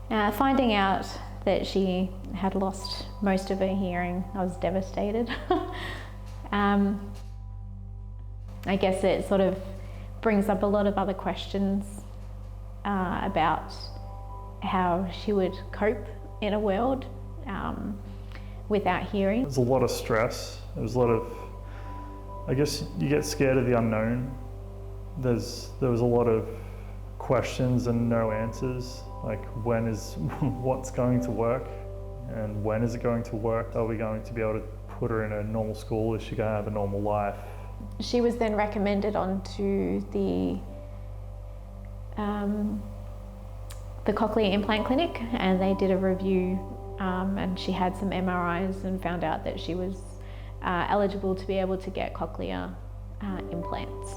Finding out that she had lost most of her hearing, I was devastated. I guess it sort of brings up a lot of other questions about how she would cope in a world without hearing. There's a lot of stress. There's a lot of, I guess you get scared of the unknown. There was a lot of questions and no answers, like what's going to work and when is it going to work? Are we going to be able to put her in a normal school? Is she going to have a normal life? She was then recommended onto the cochlear implant clinic, and they did a review and she had some MRIs and found out that she was eligible to be able to get cochlear implants.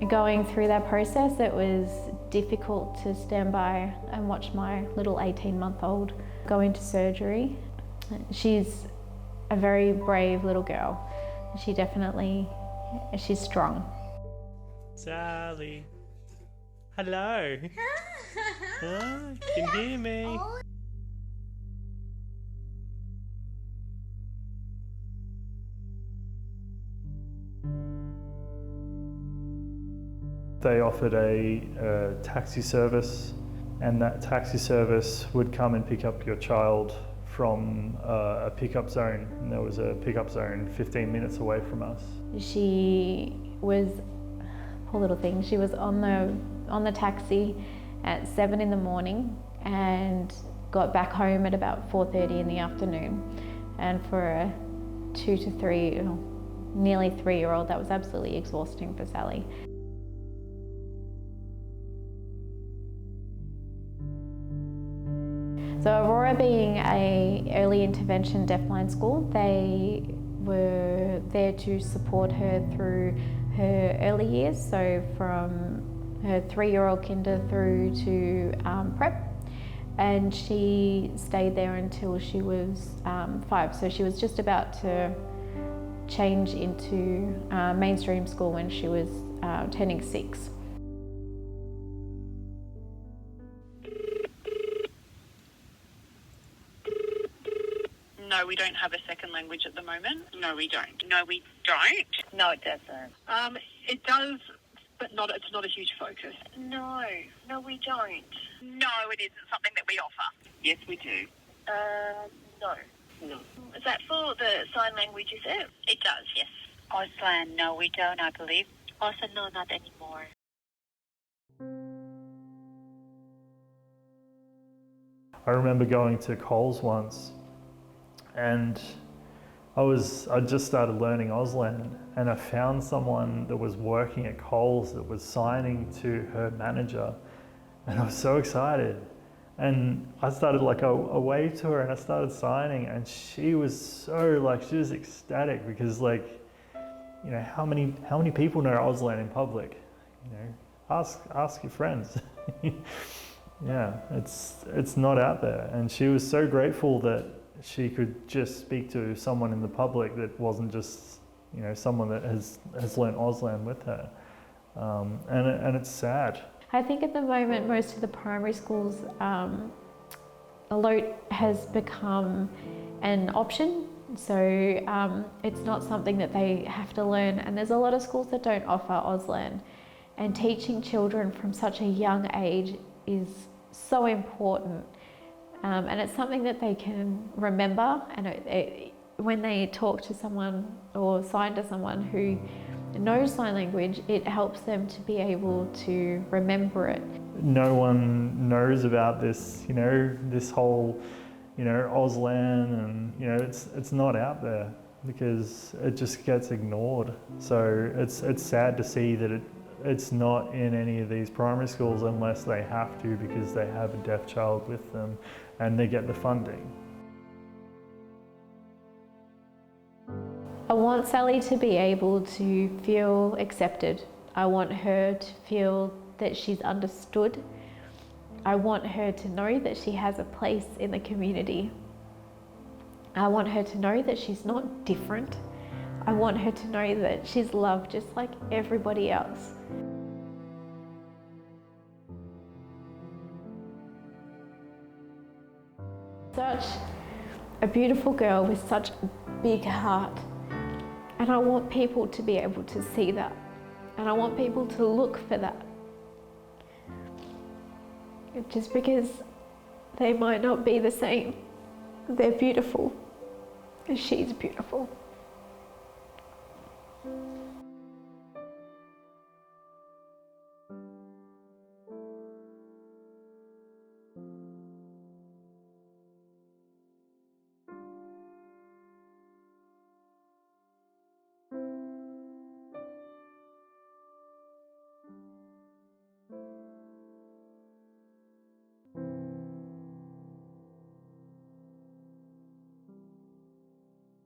Going through that process, it was difficult to stand by and watch my little 18-month-old go into surgery. She's a very brave little girl. She's strong. Sally. Hello. Oh, you can hear me. They offered a taxi service, and that taxi service would come and pick up your child from a pickup zone. And there was a pickup zone 15 minutes away from us. She was, poor little thing, she was on the taxi at 7 in the morning and got back home at about 4:30 in the afternoon. And for a 2 to 3, nearly 3-year-old, that was absolutely exhausting for Sally. So Aurora, being an early intervention deafblind school, they were there to support her through her early years, so from her 3-year-old kinder through to prep, and she stayed there until she was 5. So she was just about to change into mainstream school when she was turning 6. No, we don't have a second language at the moment. No, we don't. No, we don't. No, it doesn't. It does, but it's not a huge focus. No, we don't. No, it isn't something that we offer. Yes, we do. No. No. Is that for the sign language, is it? It does, yes. Auslan, no, we don't, I believe. Also, no, not anymore. I remember going to Coles once, and I just started learning Auslan, and I found someone that was working at Coles that was signing to her manager, and I was so excited. And I started a wave to her, and I started signing, and she was she was ecstatic because how many people know Auslan in public? Ask your friends. Yeah, it's not out there, and she was so grateful that she could just speak to someone in the public that wasn't just someone that has learnt Auslan with her, and it's sad. I think at the moment most of the primary schools, LOTE has become an option, so it's not something that they have to learn, and there's a lot of schools that don't offer Auslan, and teaching children from such a young age is so important, and it's something that they can remember, and when they talk to someone or sign to someone who knows sign language, it helps them to be able to remember it. No one knows about this, this whole, Auslan, and it's not out there because it just gets ignored. So it's sad to see that it's not in any of these primary schools unless they have to, because they have a deaf child with them and they get the funding. I want Sally to be able to feel accepted. I want her to feel that she's understood. I want her to know that she has a place in the community. I want her to know that she's not different. I want her to know that she's loved just like everybody else. Such a beautiful girl with such a big heart, and I want people to be able to see that, and I want people to look for that. Just because they might not be the same, they're beautiful, and she's beautiful.